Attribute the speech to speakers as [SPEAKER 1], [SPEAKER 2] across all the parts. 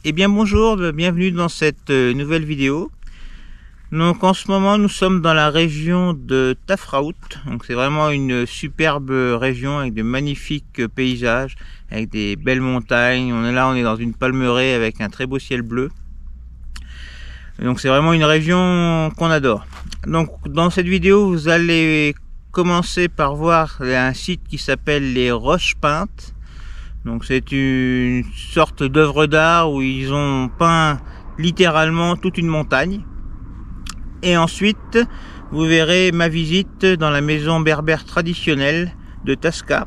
[SPEAKER 1] Eh bien bonjour, bienvenue dans cette nouvelle vidéo. Donc en ce moment nous sommes dans la région de Tafraout. Donc c'est vraiment une superbe région avec de magnifiques paysages, avec des belles montagnes. On est dans une palmeraie avec un très beau ciel bleu. Donc c'est vraiment une région qu'on adore. Donc dans cette vidéo vous allez commencer par voir un site qui s'appelle les Roches Peintes. Donc c'est une sorte d'œuvre d'art où ils ont peint littéralement toute une montagne. Et ensuite, vous verrez ma visite dans la maison berbère traditionnelle de Tasca.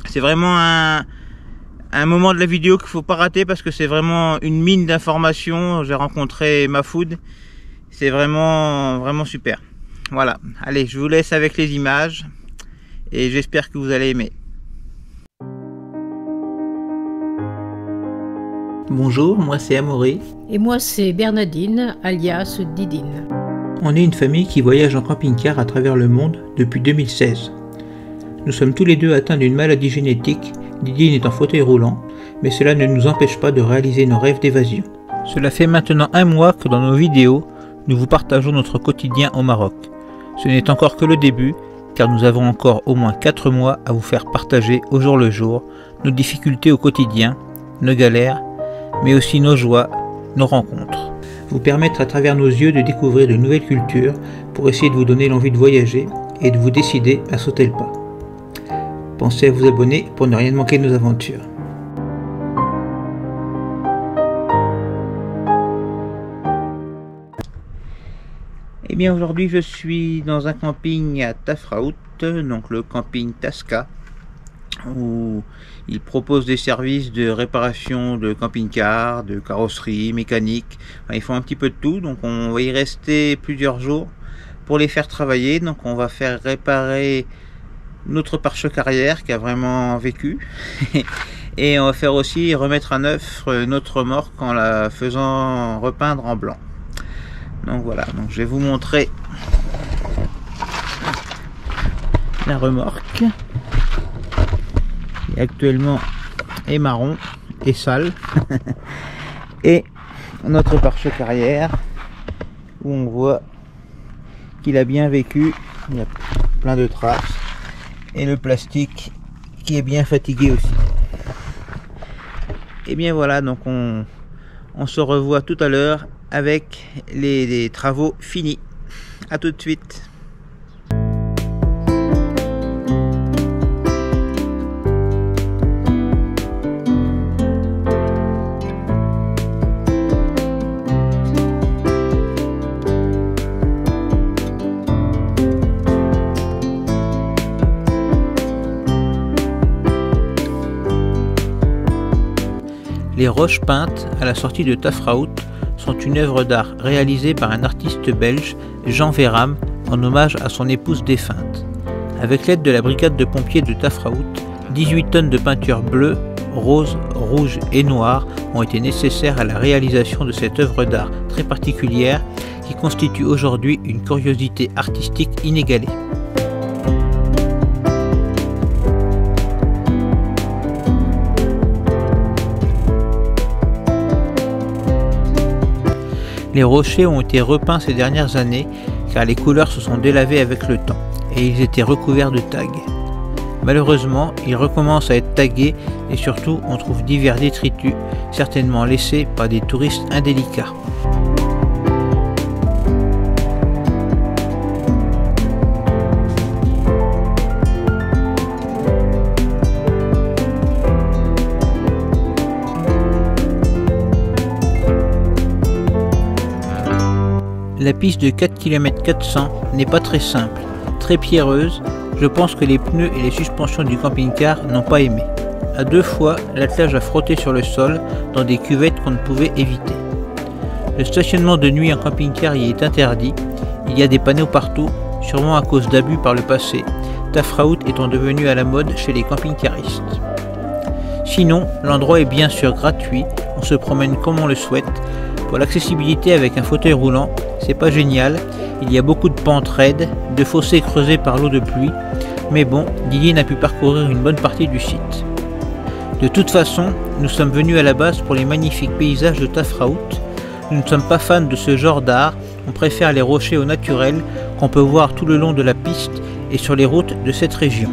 [SPEAKER 1] C'est vraiment un moment de la vidéo qu'il ne faut pas rater parce que c'est vraiment une mine d'informations. J'ai rencontré Mahfoud. C'est vraiment super. Voilà, allez, je vous laisse avec les images et j'espère que vous allez aimer. Bonjour, moi c'est Amaury.
[SPEAKER 2] Et moi c'est Bernadine, alias Didine.
[SPEAKER 1] On est une famille qui voyage en camping-car à travers le monde depuis 2016. Nous sommes tous les deux atteints d'une maladie génétique, Didine est en fauteuil roulant, mais cela ne nous empêche pas de réaliser nos rêves d'évasion. Cela fait maintenant un mois que dans nos vidéos, nous vous partageons notre quotidien au Maroc. Ce n'est encore que le début, car nous avons encore au moins 4 mois à vous faire partager au jour le jour nos difficultés au quotidien, nos galères, mais aussi nos joies, nos rencontres. Vous permettre à travers nos yeux de découvrir de nouvelles cultures pour essayer de vous donner l'envie de voyager et de vous décider à sauter le pas. Pensez à vous abonner pour ne rien manquer de nos aventures. Eh bien aujourd'hui je suis dans un camping à Tafraout, donc le camping Tasca, où ils proposent des services de réparation de camping-car, de carrosserie, mécanique. Enfin, ils font un petit peu de tout, donc on va y rester plusieurs jours pour les faire travailler. Donc on va faire réparer notre pare-choc arrière qui a vraiment vécu et on va faire aussi remettre à neuf notre remorque en la faisant repeindre en blanc. Donc voilà, donc je vais vous montrer la remorque. Actuellement est marron et sale et notre pare-choc arrière où on voit qu'il a bien vécu, il y a plein de traces et le plastique qui est bien fatigué aussi. Et bien voilà, donc on se revoit tout à l'heure avec les travaux finis. À tout de suite. Les Roches Peintes, à la sortie de Tafraout, sont une œuvre d'art réalisée par un artiste belge, Jean Véram, en hommage à son épouse défunte. Avec l'aide de la brigade de pompiers de Tafraout, 18 tonnes de peinture bleue, rose, rouge et noire ont été nécessaires à la réalisation de cette œuvre d'art très particulière qui constitue aujourd'hui une curiosité artistique inégalée. Les rochers ont été repeints ces dernières années car les couleurs se sont délavées avec le temps et ils étaient recouverts de tags. Malheureusement, ils recommencent à être tagués et surtout on trouve divers détritus, certainement laissés par des touristes indélicats. La piste de 4 km 400 n'est pas très simple, très pierreuse, je pense que les pneus et les suspensions du camping-car n'ont pas aimé. À 2 fois, l'attelage a frotté sur le sol dans des cuvettes qu'on ne pouvait éviter. Le stationnement de nuit en camping-car y est interdit, il y a des panneaux partout, sûrement à cause d'abus par le passé, Tafraout étant devenu à la mode chez les camping-caristes. Sinon, l'endroit est bien sûr gratuit, on se promène comme on le souhaite. Pour l'accessibilité avec un fauteuil roulant, c'est pas génial, il y a beaucoup de pentes raides, de fossés creusés par l'eau de pluie, mais bon, Didine a pu parcourir une bonne partie du site. De toute façon, nous sommes venus à la base pour les magnifiques paysages de Tafraout. Nous ne sommes pas fans de ce genre d'art, on préfère les rochers au naturel qu'on peut voir tout le long de la piste et sur les routes de cette région.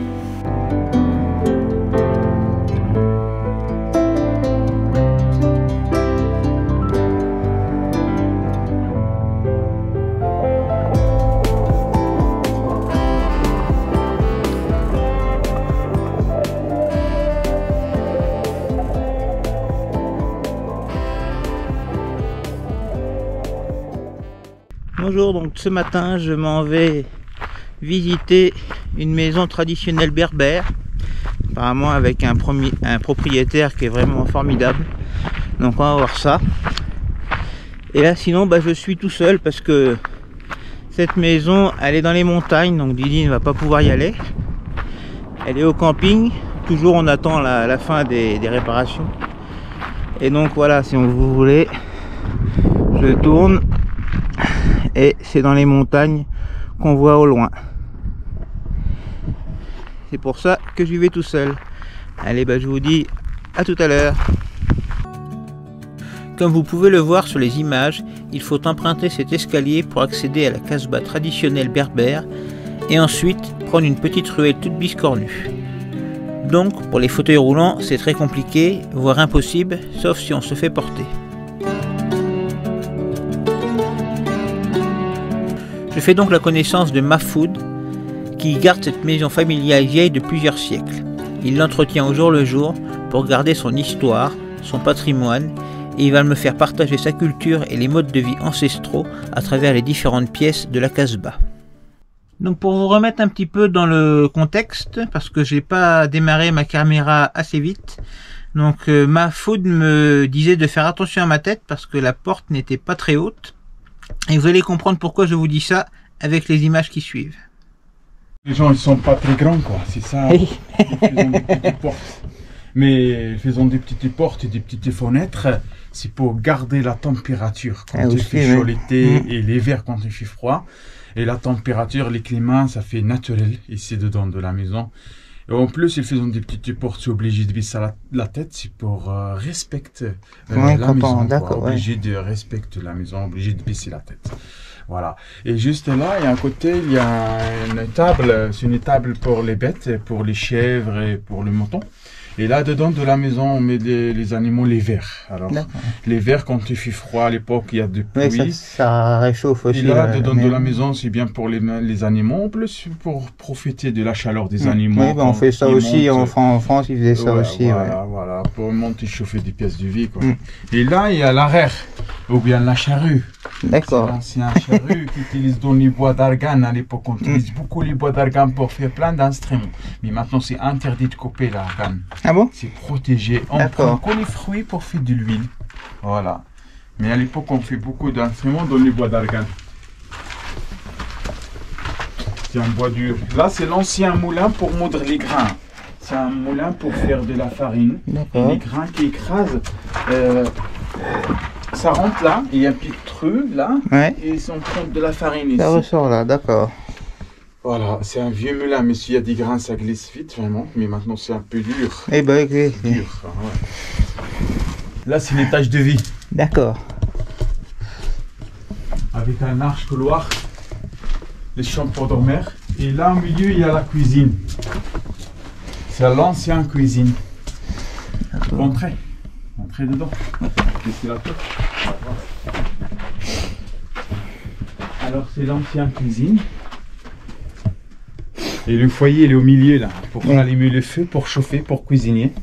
[SPEAKER 1] Bonjour, donc ce matin je m'en vais visiter une maison traditionnelle berbère, apparemment avec un propriétaire qui est vraiment formidable, donc on va voir ça. Et là sinon je suis tout seul parce que cette maison elle est dans les montagnes, donc Didi ne va pas pouvoir y aller. Elle est au camping, toujours on attend la fin des réparations. Et donc voilà, si vous voulez, je tourne. Et c'est dans les montagnes qu'on voit au loin. C'est pour ça que j'y vais tout seul. Allez, je vous dis à tout à l'heure. Comme vous pouvez le voir sur les images, il faut emprunter cet escalier pour accéder à la casbah traditionnelle berbère et ensuite prendre une petite ruelle toute biscornue. Donc pour les fauteuils roulants, c'est très compliqué, voire impossible, sauf si on se fait porter. Je fais donc la connaissance de Mahfoud, qui garde cette maison familiale vieille de plusieurs siècles. Il l'entretient au jour le jour pour garder son histoire, son patrimoine, et il va me faire partager sa culture et les modes de vie ancestraux à travers les différentes pièces de la casbah. Donc pour vous remettre un petit peu dans le contexte, parce que j'ai pas démarré ma caméra assez vite, donc Mahfoud me disait de faire attention à ma tête parce que la porte n'était pas très haute. Et vous allez comprendre pourquoi je vous dis ça avec les images qui suivent.
[SPEAKER 3] Les gens ils sont pas très grands quoi, c'est ça.
[SPEAKER 1] Oui.
[SPEAKER 3] Ils faisons des petites portes. Mais faisons des petites portes et des petites fenêtres, c'est pour garder la température quand il fait chaud l'été et l'hiver quand il fait froid. Et la température, les climats, ça fait naturel ici dedans de la maison. Et en plus, ils font des petites portes, c'est obligé de baisser la tête, c'est pour respecter la maison. Obligé de respecter la maison, obligé de baisser la tête. Voilà. Et juste là, et à côté, il y a une table, c'est une table pour les bêtes, pour les chèvres et pour le mouton. Et là, dedans de la maison, on met les animaux l'hiver. Alors, l'hiver, quand il fait froid à l'époque, il y a de pluie.
[SPEAKER 1] Oui, ça réchauffe aussi.
[SPEAKER 3] Et là, dedans de la maison, c'est bien pour les animaux, en plus pour profiter de la chaleur des animaux.
[SPEAKER 1] Oui, on fait ça aussi, en France, ils faisaient ça aussi.
[SPEAKER 3] Voilà, pour monter, chauffer des pièces de vie. Quoi. Et là, il y a l'arrière, ou bien la charrue.
[SPEAKER 1] D'accord.
[SPEAKER 3] C'est l'ancien charrue qui utilise dans les bois d'argan. À l'époque, on utilise beaucoup les bois d'argan pour faire plein d'instruments. Mais maintenant, c'est interdit de couper l'argan.
[SPEAKER 1] Ah bon?
[SPEAKER 3] C'est protégé. On prend que les fruits pour faire de l'huile. Voilà. Mais à l'époque, on fait beaucoup d'instruments dans les bois d'argan. C'est un bois dur. Là, c'est l'ancien moulin pour moudre les grains. C'est un moulin pour faire de la farine. Et les grains qui écrasent, ça rentre là. Il y a un petit trou là. Et on prend de la farine ici.
[SPEAKER 1] Ça ressort là, d'accord.
[SPEAKER 3] Voilà, c'est un vieux moulin, mais s'il y a des grains, ça glisse vite, vraiment. Mais maintenant, c'est un peu dur.
[SPEAKER 1] Eh ben, ok.
[SPEAKER 3] Dur, ouais. Là, c'est l'étage de vie.
[SPEAKER 1] D'accord.
[SPEAKER 3] Avec un arche couloir, les chambres pour dormir. Et là, au milieu, il y a la cuisine. C'est l'ancienne cuisine. Entrez. Entrez dedans. C'est la porte. Alors, c'est l'ancienne cuisine. Et le foyer, il est au milieu, là, pour allumer le feu, pour chauffer, pour cuisiner.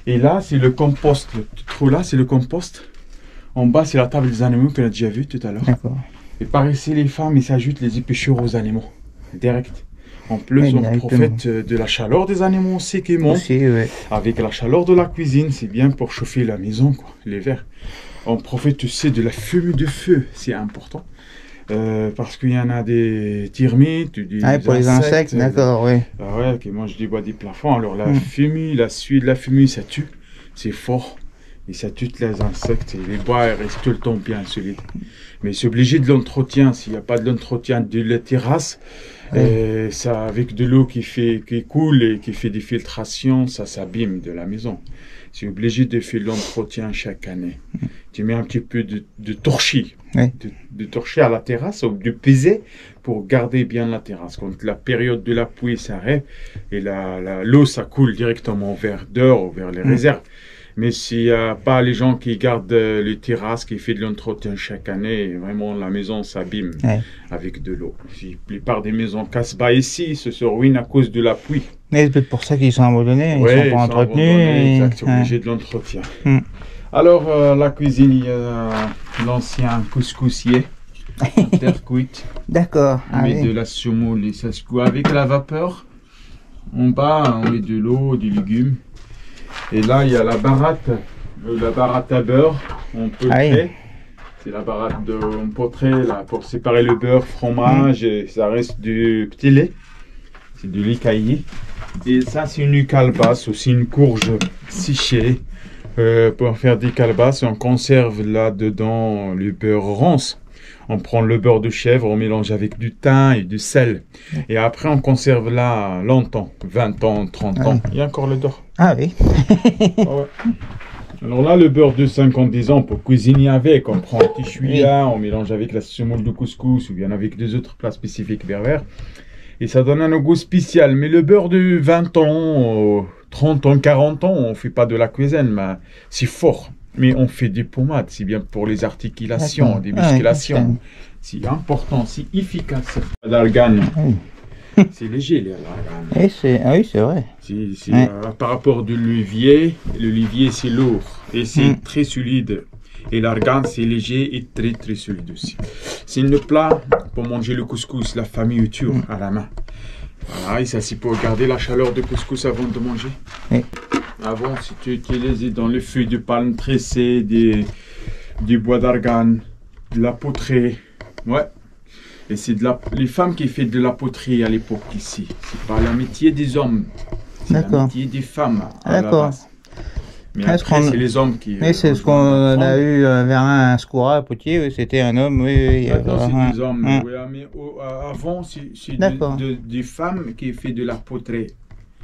[SPEAKER 3] Et là, c'est le compost. Le trou là, c'est le compost. En bas, c'est la table des animaux qu'on a déjà vu tout à l'heure.
[SPEAKER 1] D'accord.
[SPEAKER 3] Et par ici, les femmes, ils s'ajoutent les épluchures aux animaux. Direct. En plus, on profite de la chaleur des animaux aussi qui monte. Avec la chaleur de la cuisine, c'est bien pour chauffer la maison, quoi, l'hiver. On profite aussi de la fumée de feu, c'est important. Parce qu'il y en a des termites, des
[SPEAKER 1] pour les insectes, d'accord, oui.
[SPEAKER 3] Ah ouais, qui mangent des bois des plafonds. Alors la fumée, la suie de la fumée, ça tue. C'est fort. Et ça tue les insectes. Et les bois restent tout le temps bien solides. Mais c'est obligé de l'entretien. S'il n'y a pas de l'entretien de la terrasse, Et ça, avec de l'eau qui coule et qui fait des filtrations, ça s'abîme de la maison. Tu es obligé de faire l'entretien chaque année. Tu mets un petit peu de torchis, de torchis à la terrasse ou de peser pour garder bien la terrasse. Quand la période de la pluie s'arrête et l'eau ça coule directement vers dehors ou vers les réserves. Mais s'il n'y a pas les gens qui gardent les terrasses, qui font de l'entretien chaque année, vraiment la maison s'abîme avec de l'eau. La plupart des maisons casse-bas ici se ruinent à cause de la pluie.
[SPEAKER 1] Mais c'est pour ça qu'ils sont abandonnés, ils sont pas entretenus.
[SPEAKER 3] Exact, obligés de l'entretien. Alors, la cuisine, il y a l'ancien couscoussier, terre cuite.
[SPEAKER 1] D'accord.
[SPEAKER 3] On met de la semoule et ça se cuit avec la vapeur. En bas, on met de l'eau, des légumes. Et là, il y a la baratte à beurre en potré. C'est la baratte en potré là, pour séparer le beurre, fromage, et ça reste du petit lait. C'est du lait caillé. Et ça, c'est une calebasse, aussi une courge séchée. Pour faire des calebasses, on conserve là-dedans le beurre ronce. On prend le beurre de chèvre, on mélange avec du thym et du sel. Et après, on conserve là longtemps, 20 ans, 30 ans. Il y a encore le beurre.
[SPEAKER 1] Ah oui.
[SPEAKER 3] Alors là, le beurre de 50 ans pour cuisiner avec. On prend un petit chouïa, on mélange avec la semoule de couscous ou bien avec des autres plats spécifiques berbères. Et ça donne un goût spécial. Mais le beurre de 20 ans, 30 ans, 40 ans, on ne fait pas de la cuisine, mais c'est fort. Mais on fait des pommades, c'est bien pour les articulations, des musculations. C'est important, c'est efficace. L'argan, c'est léger, l'argan.
[SPEAKER 1] Oui, c'est vrai.
[SPEAKER 3] Par rapport de l'olivier, c'est lourd et c'est très solide. Et l'argan, c'est léger et très très solide aussi. C'est le plat pour manger le couscous, la famille autour à la main. Voilà, et ça c'est pour garder la chaleur du couscous avant de manger. Avant, si tu utilises dans les feuilles de palme tressées, du bois d'argan, de la poterie, et c'est les femmes qui font de la poterie à l'époque ici. C'est pas le métier des hommes, c'est le métier des femmes à la base. Mais après, c'est les hommes qui...
[SPEAKER 1] Oui, c'est ce qu'on a eu vers un Scoura, potier, c'était un homme,
[SPEAKER 3] Maintenant, c'est des hommes, mais avant, c'est des femmes qui font de la poterie,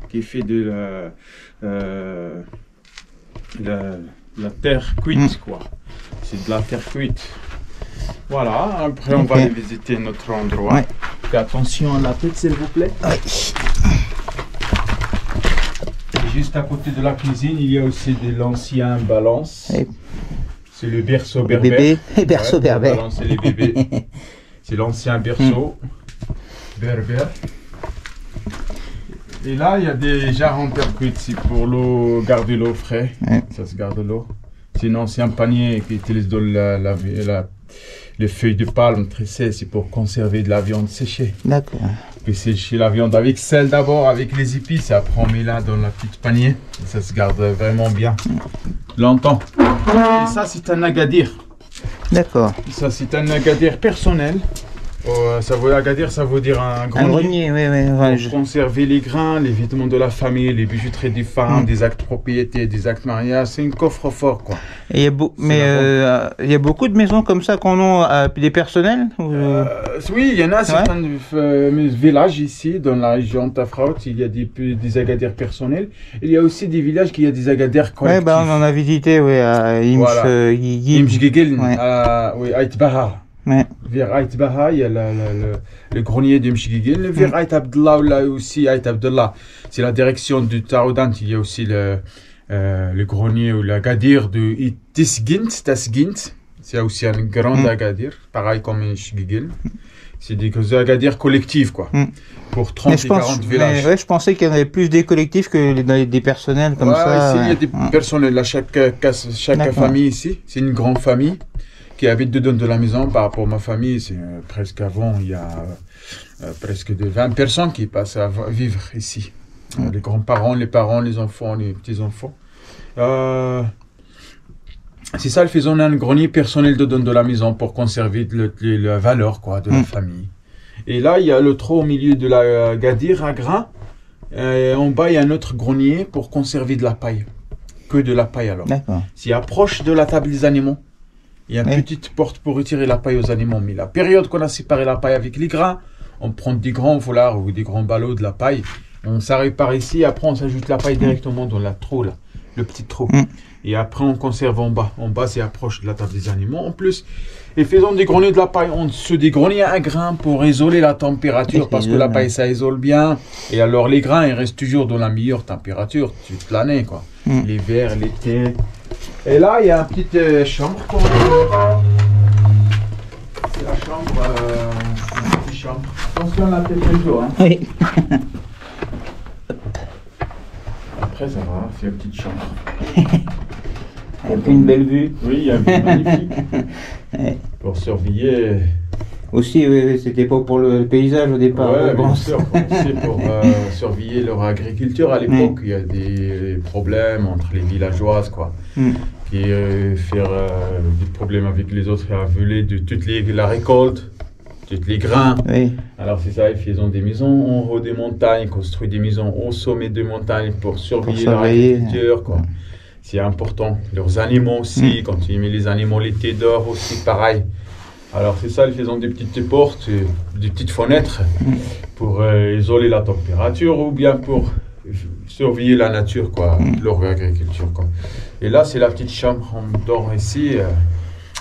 [SPEAKER 3] qui font de la terre cuite, quoi. C'est de la terre cuite. Voilà, après, on va aller visiter notre endroit. Faites attention à la tête, s'il vous plaît. Juste à côté de la cuisine, il y a aussi de l'ancien balance. C'est le berceau berbère.
[SPEAKER 1] Berceau berbère.
[SPEAKER 3] Balancer les bébés. C'est l'ancien berceau berbère. Et là, il y a des jarres en terre cuite. C'est pour l'eau, garder l'eau frais. Ça se garde l'eau. C'est un ancien panier qui utilise les feuilles de palme tressées. C'est pour conserver de la viande séchée.
[SPEAKER 1] D'accord.
[SPEAKER 3] Puis sécher la viande avec sel d'abord, avec les épices. Après, on met là dans la petite panier. Et ça se garde vraiment bien. Longtemps. Et ça, c'est un agadir.
[SPEAKER 1] D'accord.
[SPEAKER 3] Ça, c'est un agadir personnel. Agadir, ça veut dire un grenier. Pour conserver les grains, les vêtements de la famille, les bijouteries des femmes, des actes de propriété, des actes mariage. C'est un coffre-fort, quoi.
[SPEAKER 1] Et il y a beaucoup de maisons comme ça qu'on a des personnels
[SPEAKER 3] Oui, il y en a certains villages ici, dans la région de Tafraout, il y a des agadirs personnels. Il y a aussi des villages qui ont des agadirs collectifs.
[SPEAKER 1] On en a visité, à
[SPEAKER 3] Imshgigil, à Aïtbaha. Vers Aït Baha, il y a le grenier de Mshgigil. Vers Aït Abdallah, là aussi, Aït Abdallah, c'est la direction du Taroudant. Il y a aussi le grenier ou l'agadir de Tasgint. C'est aussi un grand agadir, pareil comme Mshgigil. C'est des agadirs collectifs, quoi. Pour 30 et 40 villages.
[SPEAKER 1] Je pensais qu'il y en avait plus des collectifs que des personnels comme ça.
[SPEAKER 3] Ici, il y a des personnels à chaque famille ici. C'est une grande famille qui habite dedans de la maison. Par rapport à ma famille, c'est presque avant, il y a presque de 20 personnes qui passent à vivre ici. Les grands-parents, les parents, les enfants, les petits-enfants. C'est ça, faisons un grenier personnel dedans de la maison pour conserver la valeur, quoi, de la famille. Et là, il y a le trou au milieu de la gadir à grains. En bas, il y a un autre grenier pour conserver de la paille. Que de la paille, alors. C'est approche de la table des animaux. Il y a une petite porte pour retirer la paille aux animaux. Mais la période qu'on a séparé la paille avec les grains, on prend des grands foulards ou des grands ballots de la paille. On s'arrête par ici, après on s'ajoute la paille directement dans la trou, là, le petit trou. Et après on conserve en bas. En bas c'est approche de la table des animaux. En plus, et faisons des greniers de la paille en dessous des greniers à grains pour isoler la température, parce que la paille ça isole bien. Et alors les grains ils restent toujours dans la meilleure température toute l'année, quoi. L'hiver, l'été. Et là il y a une petite chambre pour c'est la chambre, une petite chambre. Attention la tête du jour, hein.
[SPEAKER 1] Oui.
[SPEAKER 3] Après ça va, c'est une petite chambre.
[SPEAKER 1] Avec une belle vue.
[SPEAKER 3] Oui, il y a une vue magnifique. Pour surveiller.
[SPEAKER 1] Aussi, oui, c'était pas pour le paysage au départ.
[SPEAKER 3] Ouais, bien sûr, c'est pour surveiller leur agriculture à l'époque. Il y a des problèmes entre les villageoises, quoi. Qui faire des problèmes avec les autres à voler de la récolte, tous les grains.
[SPEAKER 1] Oui.
[SPEAKER 3] Alors c'est ça, ils font des maisons en haut des montagnes, construisent des maisons au sommet des montagnes pour surveiller leur agriculture, quoi. C'est important. Leurs animaux aussi, quand ils mettent les animaux l'été dehors aussi, pareil. Alors c'est ça, ils font des petites portes, des petites fenêtres pour isoler la température ou bien pour surveiller la nature, quoi, leur agriculture, quoi. Et là, c'est la petite chambre, on dort ici,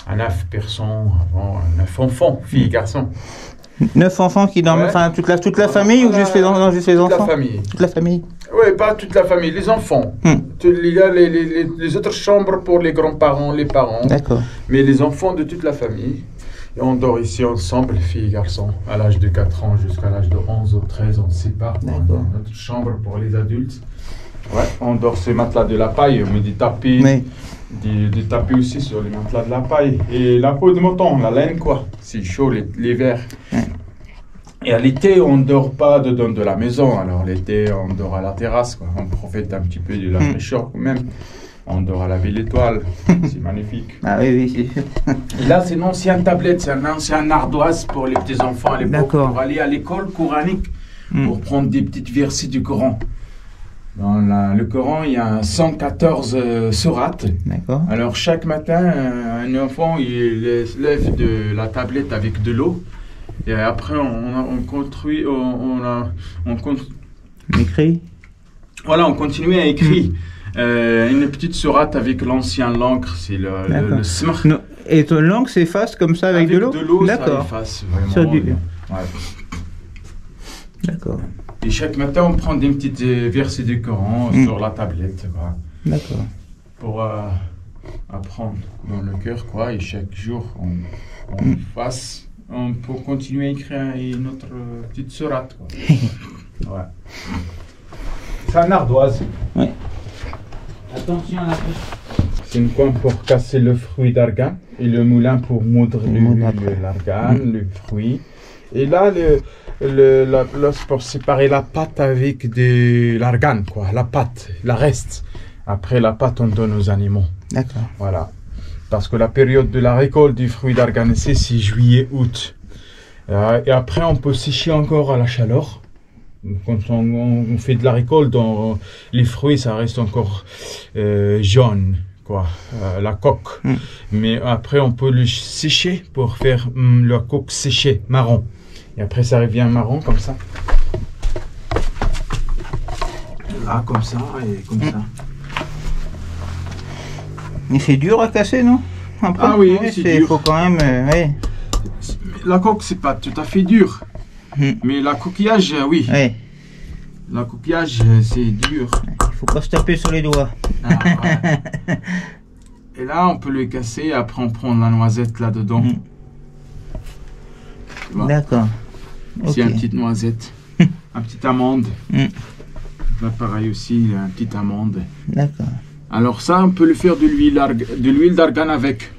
[SPEAKER 3] à 9 personnes, 9 enfants, filles et garçons.
[SPEAKER 1] 9 enfants qui dorment, enfin toute la famille ou juste les enfants?
[SPEAKER 3] Toute la famille.
[SPEAKER 1] Toute la famille.
[SPEAKER 3] Oui, pas toute la famille, les enfants. Il y a les autres chambres pour les grands-parents, les parents.
[SPEAKER 1] D'accord.
[SPEAKER 3] Mais les enfants de toute la famille. Et on dort ici ensemble, filles et garçons, à l'âge de 4 ans jusqu'à l'âge de 11 ou 13, on se sépare. Dans notre chambre pour les adultes. Ouais, on dort sur les matelas de la paille, on met des tapis.
[SPEAKER 1] Oui.
[SPEAKER 3] Des tapis aussi sur les matelas de la paille. Et la peau de mouton, la laine, quoi. C'est chaud l'hiver. Et à l'été, on ne dort pas dedans de la maison. Alors l'été, on dort à la terrasse, quoi. On profite un petit peu de la fraîcheur quand même. On dort à la Belle Étoile. C'est magnifique.
[SPEAKER 1] Ah oui, c'est sûr.
[SPEAKER 3] Et là, c'est une ancienne tablette, c'est un ancien ardoise pour les petits-enfants à l'époque. Pour aller à l'école coranique, pour prendre des petites versets du Coran. Dans le Coran, il y a 114 sourates.
[SPEAKER 1] D'accord.
[SPEAKER 3] Alors chaque matin, un enfant il lève de la tablette avec de l'eau. Et après, on construit,
[SPEAKER 1] écrit.
[SPEAKER 3] Voilà, on continue à écrire une petite sourate avec l'ancien l'encre, c'est le smr.
[SPEAKER 1] Et ton langue s'efface comme ça avec de l'eau?
[SPEAKER 3] De l'eau, ça
[SPEAKER 1] d'accord.
[SPEAKER 3] efface vraiment. Ouais.
[SPEAKER 1] D'accord.
[SPEAKER 3] Et chaque matin, on prend des petites versets du Coran sur la tablette. Voilà.
[SPEAKER 1] D'accord.
[SPEAKER 3] Pour apprendre dans le cœur, quoi. Et chaque jour, on peut continuer à écrire une autre petite sourate, quoi. Ouais. C'est un ardoise.
[SPEAKER 1] Ouais. Attention à la pêche.
[SPEAKER 3] C'est une coin pour casser le fruit d'argan et le moulin pour moudre l'argan, le fruit. Et là, l'os pour séparer la pâte avec de l'argan, quoi. La pâte, la reste. Après, la pâte, on donne aux animaux.
[SPEAKER 1] D'accord.
[SPEAKER 3] Voilà. Parce que la période de la récolte du fruit d'argan, c'est juillet, août. Et après, on peut sécher encore à la chaleur. Quand on fait de la récolte, les fruits, ça reste encore jaune, quoi, la coque. Mais après, on peut le sécher pour faire la coque séchée, marron. Et après, ça revient marron, comme ça. Là, comme ça, et comme ça.
[SPEAKER 1] Mais c'est dur à casser, non? Après,
[SPEAKER 3] ah oui, c'est dur.
[SPEAKER 1] Il faut quand même... ouais.
[SPEAKER 3] La coque, c'est pas tout à fait dur. Mais la coquillage, oui.
[SPEAKER 1] Ouais.
[SPEAKER 3] La coquillage, c'est dur.
[SPEAKER 1] Il faut pas se taper sur les doigts.
[SPEAKER 3] Ah, ouais. Et là, on peut le casser. Après, on prend la noisette là-dedans.
[SPEAKER 1] D'accord.
[SPEAKER 3] C'est une petite noisette. Une petite amande. Là, pareil aussi, il y a une petite amande.
[SPEAKER 1] D'accord.
[SPEAKER 3] Alors ça, on peut le faire de l'huile d'argan avec.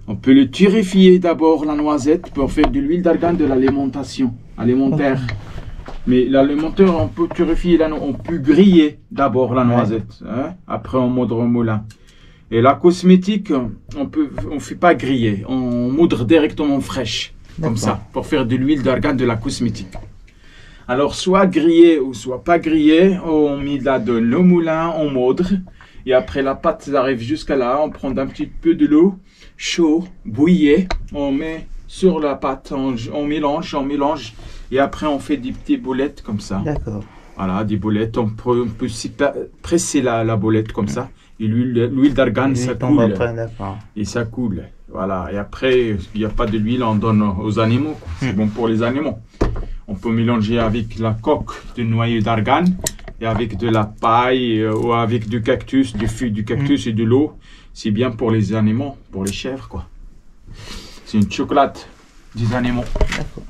[SPEAKER 3] On peut le torréfier d'abord, la noisette, pour faire de l'huile d'argan de l'alimentation, alimentaire. Mais l'alimentaire, on peut torréfier, on peut griller d'abord la noisette. Hein? Après, on moudre au moulin. Et la cosmétique, on fait pas griller, on moudre directement fraîche, comme ça, pour faire de l'huile d'argan de la cosmétique. Alors, soit grillé ou soit pas grillé, on met là de l'eau moulin, on moudre. Et après, la pâte arrive jusqu'à là, on prend un petit peu de l'eau chaud, bouillie, on met sur la pâte, on mélange, et après on fait des petites boulettes comme ça.
[SPEAKER 1] D'accord.
[SPEAKER 3] Voilà, des boulettes, on peut aussi presser la boulette comme ça, et l'huile d'argan, ça coule.
[SPEAKER 1] Après,
[SPEAKER 3] et ça coule, voilà. Et après, il n'y a pas de l'huile, on donne aux animaux, c'est bon pour les animaux. On peut mélanger avec la coque de noyau d'argan, et avec de la paille, ou avec du cactus, du fût du cactus et de l'eau. C'est bien pour les animaux, pour les chèvres, quoi. C'est une chocolat des animaux.
[SPEAKER 1] D'accord.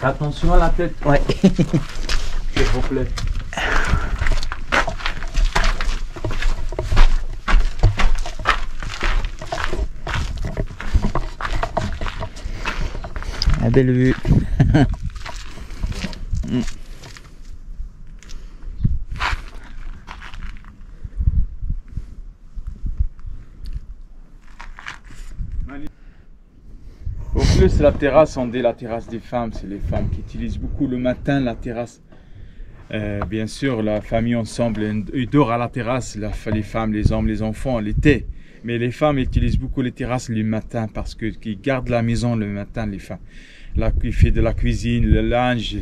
[SPEAKER 3] Attention à la tête.
[SPEAKER 1] Ouais.
[SPEAKER 3] S'il vous plaît.
[SPEAKER 1] La belle vue.
[SPEAKER 3] Au plus, la terrasse, on dit la terrasse des femmes, c'est les femmes qui utilisent beaucoup le matin la terrasse. Bien sûr, la famille ensemble, ils dorment à la terrasse, les femmes, les hommes, les enfants, l'été. Mais les femmes utilisent beaucoup les terrasses le matin parce qu'ils gardent la maison le matin, les femmes. Là, ils font de la cuisine, le linge,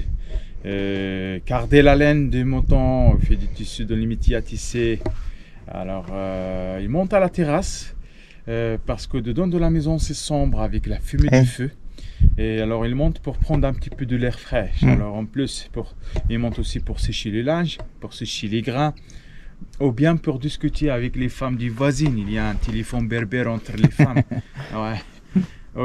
[SPEAKER 3] garder la laine du mouton, ils font du tissu de limiti à tisser. Alors, ils montent à la terrasse. Parce que dedans de la maison c'est sombre avec la fumée du feu, et alors ils montent pour prendre un petit peu de l'air frais. Alors en plus ils montent aussi pour sécher le linge, pour sécher les grains, ou bien pour discuter avec les femmes du voisin. Il y a un téléphone berbère entre les femmes. Ouais.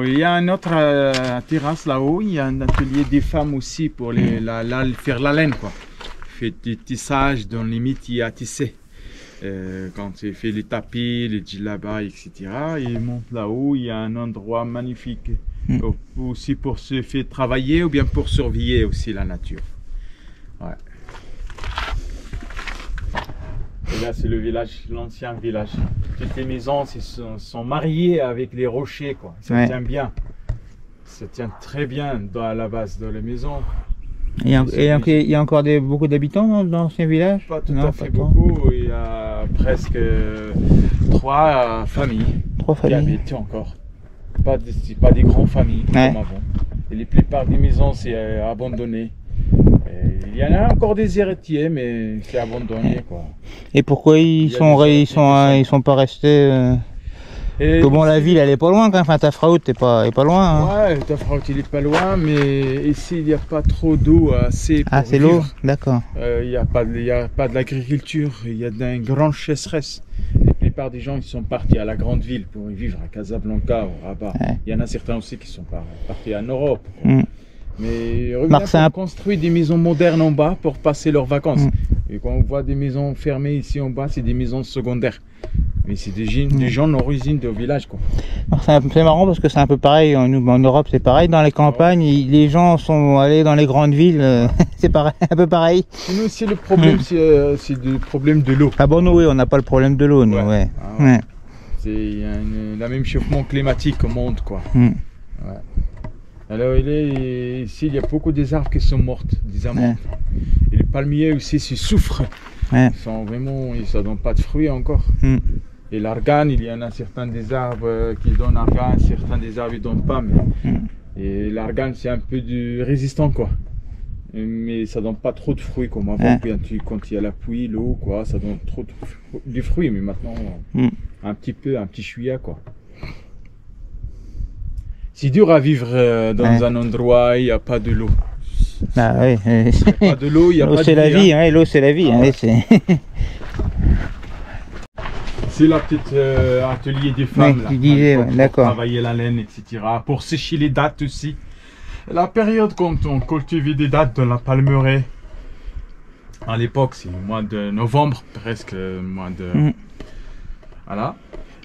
[SPEAKER 3] Il y a une autre terrasse là-haut, il y a un atelier des femmes aussi pour faire la laine, quoi. Fait du tissage dans les métiers à tisser. Quand il fait les tapis, les djellabas, etc. Et il monte là-haut, il y a un endroit magnifique aussi pour se faire travailler ou bien pour surveiller aussi la nature. Ouais. Et là c'est le village, l'ancien village. Toutes les maisons sont mariées avec les rochers, quoi. Ça tient bien. Ça tient très bien à la base de la maison.
[SPEAKER 1] Il y a encore beaucoup d'habitants dans l'ancien village?
[SPEAKER 3] Pas tout à fait beaucoup, il y a presque 3 familles.
[SPEAKER 1] 3 familles.
[SPEAKER 3] Qui habitent encore. Pas des grandes familles comme avant. Et la plupart des maisons c'est abandonné. Et il y en a encore des héritiers, mais c'est abandonné, quoi.
[SPEAKER 1] Et pourquoi ils sont pas restés Comment la ville elle est pas loin quand même, enfin Tafraout est pas loin. Hein.
[SPEAKER 3] Ouais, Tafraout il est pas loin, mais ici il n'y a pas trop d'eau assez pour
[SPEAKER 1] c'est l'eau, d'accord.
[SPEAKER 3] Il n'y a pas de l'agriculture, il y a une grande sécheresse. La plupart des gens ils sont partis à la grande ville pour y vivre, à Casablanca, au Rabat. Ouais. Il y en a certains aussi qui sont partis en Europe. Mais on construit des maisons modernes en bas pour passer leurs vacances. Et quand on voit des maisons fermées ici en bas, c'est des maisons secondaires. Mais c'est des gens d'origine de village, quoi.
[SPEAKER 1] C'est marrant parce que c'est un peu pareil, en Europe c'est pareil, dans les campagnes, les gens sont allés dans les grandes villes, c'est pareil, un peu pareil.
[SPEAKER 3] Nous aussi le problème c'est le problème de l'eau.
[SPEAKER 1] Ah bon, nous oui, on n'a pas le problème de l'eau, nous, ouais.
[SPEAKER 3] C'est la même chauffement climatique au monde, quoi. Alors ici il y a beaucoup des arbres qui sont morts, des amandes. Et les palmiers aussi souffrent. Ils sont vraiment, ça ne donne pas de fruits encore. Et l'argan, il y en a certains des arbres qui donnent argan, certains des arbres qui ne donnent pas. Et l'argan c'est un peu résistant, quoi. Mais ça ne donne pas trop de fruits comme avant. Quand il y a la pluie, l'eau, quoi, ça donne trop de fruits. Mais maintenant, un petit chouïa, quoi. C'est dur à vivre dans un endroit où il n'y a pas de l'eau.
[SPEAKER 1] Ah oui.
[SPEAKER 3] Il n'y a pas de l'eau, il n'y a pas de vie.
[SPEAKER 1] L'eau c'est la vie, l'eau c'est la vie.
[SPEAKER 3] C'est la petite atelier des femmes là, pour travailler la laine, etc. Pour sécher les dattes aussi. La période quand on cultivait des dattes dans la palmeraie, à l'époque c'est le mois de novembre, presque le mois de... Voilà.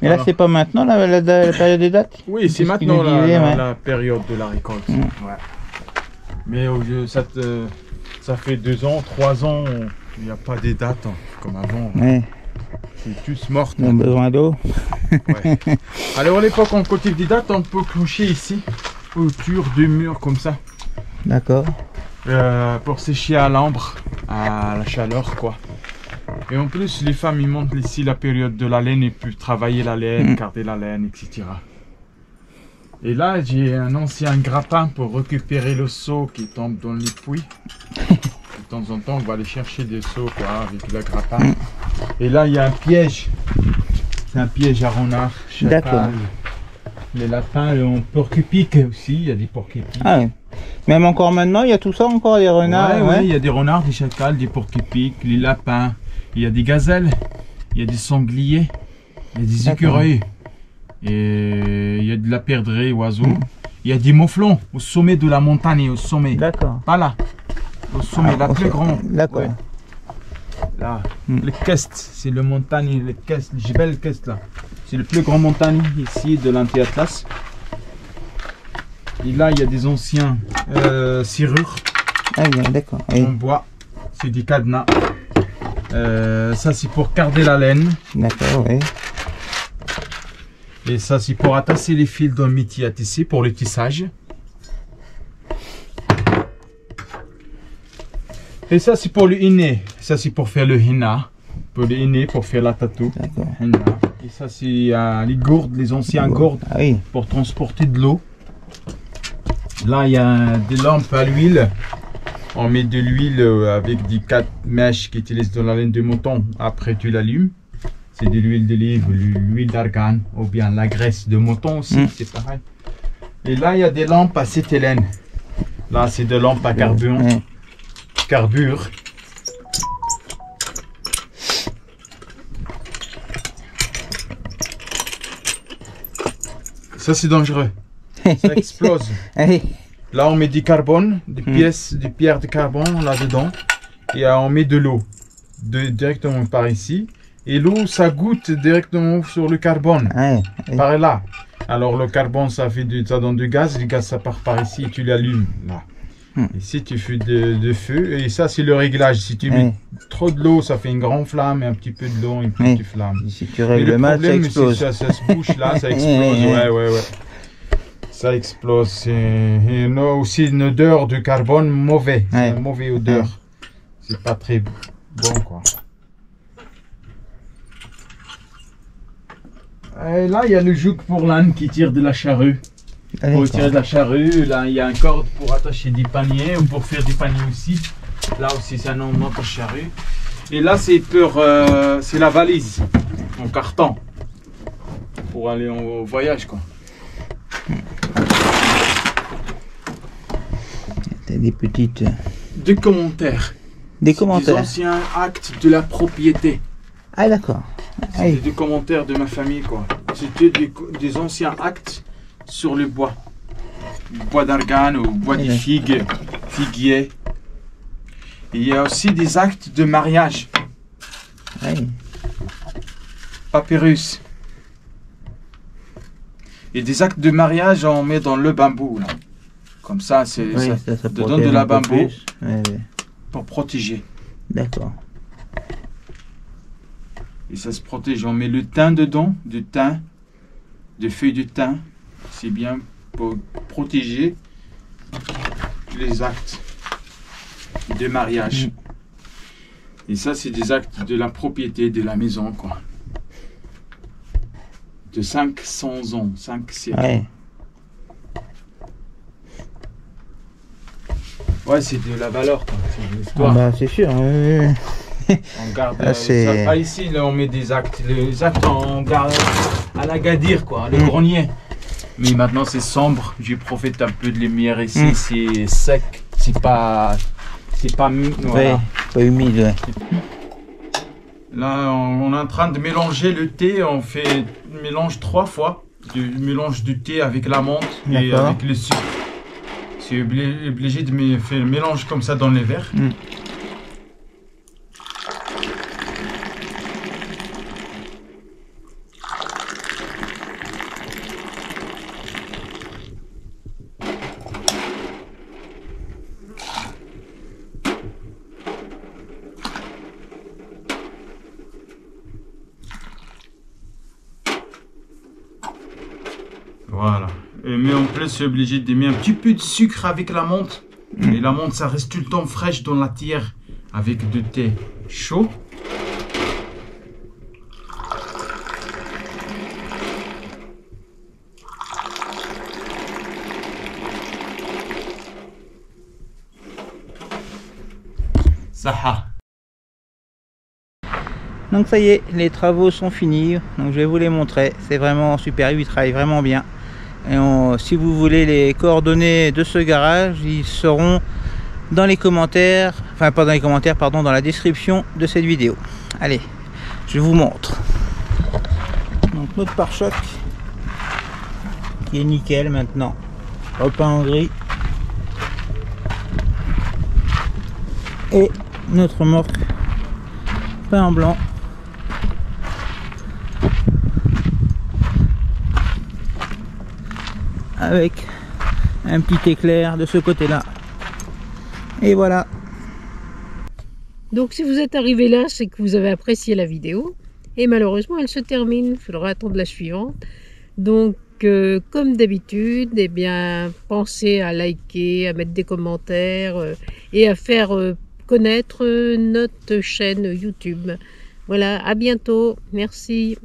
[SPEAKER 1] Et là c'est pas maintenant la période des dattes?
[SPEAKER 3] Oui, c'est maintenant la période de la récolte. Mais ça fait 2 ans, 3 ans, il n'y a pas des dattes comme avant. C'est tous mortes.
[SPEAKER 1] On a besoin d'eau.
[SPEAKER 3] Alors à l'époque on cultive des dattes, on peut clocher ici, autour du mur comme ça.
[SPEAKER 1] D'accord.
[SPEAKER 3] Pour sécher à l'ambre, à la chaleur, quoi. Et en plus les femmes ils montent ici la période de la laine et peuvent travailler la laine, garder la laine, etc. Et là, j'ai un ancien grappin pour récupérer le seau qui tombe dans les puits. De temps en temps, on va aller chercher des seaux quoi, avec le grappin. Et là, il y a un piège. C'est un piège à renard.
[SPEAKER 1] D'accord.
[SPEAKER 3] Les lapins, on porc-épic aussi, il y a des porc-épics.
[SPEAKER 1] Ah oui. Même encore maintenant, il y a tout ça encore, des renards.
[SPEAKER 3] Ouais, il y a des renards, des chacals, des porc-épics, les lapins. Il y a des gazelles, il y a des sangliers, il y a des écureuils. Et il y a de la perdrix, oiseaux. Il y a des mouflons au sommet de la montagne, au sommet.
[SPEAKER 1] D'accord.
[SPEAKER 3] Pas là. Au sommet, la plus grande.
[SPEAKER 1] D'accord.
[SPEAKER 3] Ouais. Là, le Kest, c'est le montagne, le Kest, le Jebel Kest là. C'est le plus grand montagne ici de l'Anti-Atlas. Et là, il y a des anciens serrures.
[SPEAKER 1] Ah bien, d'accord.
[SPEAKER 3] En bois. C'est des cadenas. Ça, c'est pour garder la laine.
[SPEAKER 1] D'accord, oui.
[SPEAKER 3] Et ça, c'est pour attacher les fils d'un métier à tisser pour le tissage. Et ça, c'est pour le henné. Ça, c'est pour faire le henna. Pour le henné, pour faire la tatou.
[SPEAKER 1] D'accord.
[SPEAKER 3] Et ça, c'est les gourdes, les anciens gourdes
[SPEAKER 1] Ah oui.
[SPEAKER 3] pour transporter de l'eau. Là, il y a des lampes à l'huile. On met de l'huile avec des 4 mèches qui utilisent de la laine de mouton. Après, tu l'allumes. C'est de l'huile d'olive, l'huile d'argan ou bien la graisse de mouton aussi, c'est pareil. Et là, il y a des lampes à acétylène. Là, c'est des lampes à carburant. Carbure. Ça, c'est dangereux. Ça explose. Là, on met du carbone, des pièces, des pierres de carbone là-dedans. Et on met de l'eau directement par ici. Et l'eau, ça goûte directement sur le carbone. Par là. Alors, le carbone, ça donne du gaz. Le gaz, ça part par ici et tu l'allumes là. Ici, tu fais de feu. Et ça, c'est le réglage. Si tu mets trop de l'eau, ça fait une grande flamme. Et un petit peu de l'eau, une petite flamme.
[SPEAKER 1] Si tu règles mal, ça explose.
[SPEAKER 3] Ça se bouche là, ça explose. Ouais. Ça explose. Et on a aussi une odeur de carbone mauvais. C'est une mauvaise odeur. C'est pas très bon, quoi. Et là, il y a le joug pour l'âne qui tire de la charrue. Pour tirer de la charrue, là, il y a un corde pour attacher des paniers ou pour faire des paniers aussi. Là aussi, c'est un autre charrue. Et là, c'est c'est la valise en carton pour aller en voyage, quoi.
[SPEAKER 1] T'as des petites...
[SPEAKER 3] Des commentaires.
[SPEAKER 1] Des commentaires.
[SPEAKER 3] Des anciens actes de la propriété.
[SPEAKER 1] Ah d'accord.
[SPEAKER 3] C'est des commentaires de ma famille, quoi. C'était des anciens actes sur le bois. Bois d'argan ou bois de figues, figuier. Et il y a aussi des actes de mariage. Papyrus. Et des actes de mariage, on met dans le bambou, là. Comme ça, ça donne de la bambou pour protéger.
[SPEAKER 1] D'accord.
[SPEAKER 3] Et ça se protège. On met le thym dedans, du thym, des feuilles de thym. C'est bien pour protéger les actes de mariage. Et ça, c'est des actes de la propriété de la maison, quoi. De 500 ans, 5 siècles. Ouais, c'est de la valeur, quoi. C'est de l'histoire.
[SPEAKER 1] Ah bah, c'est sûr.
[SPEAKER 3] On garde ça pas ici, là on met des actes. Les actes on garde à l'Agadir, quoi, le grenier. Mais maintenant c'est sombre, je profite un peu de lumière ici, c'est sec, c'est pas voilà.
[SPEAKER 1] Pas humide.
[SPEAKER 3] Là on est en train de mélanger le thé, on fait mélange 3 fois, du mélange du thé avec la menthe et avec le sucre. C'est obligé de faire le mélange comme ça dans les verres. Voilà. Mais en plus, c'est obligé de mettre un petit peu de sucre avec la menthe. Et la menthe, ça reste tout le temps fraîche dans la tire avec du thé chaud. Saha.
[SPEAKER 1] Donc ça y est, les travaux sont finis, donc je vais vous les montrer, c'est vraiment super, il travaille vraiment bien. Et si vous voulez les coordonnées de ce garage, ils seront dans les commentaires, enfin pas dans les commentaires, pardon, dans la description de cette vidéo. Allez, je vous montre. Donc notre pare-choc qui est nickel maintenant, repeint en gris. Et notre remorque peint en blanc. Avec un petit éclair de ce côté-là. Et voilà.
[SPEAKER 2] Donc si vous êtes arrivé là, c'est que vous avez apprécié la vidéo. Et malheureusement, elle se termine. Il faudra attendre la suivante. Donc, comme d'habitude, eh bien, pensez à liker, à mettre des commentaires et à faire connaître notre chaîne YouTube. Voilà, à bientôt. Merci.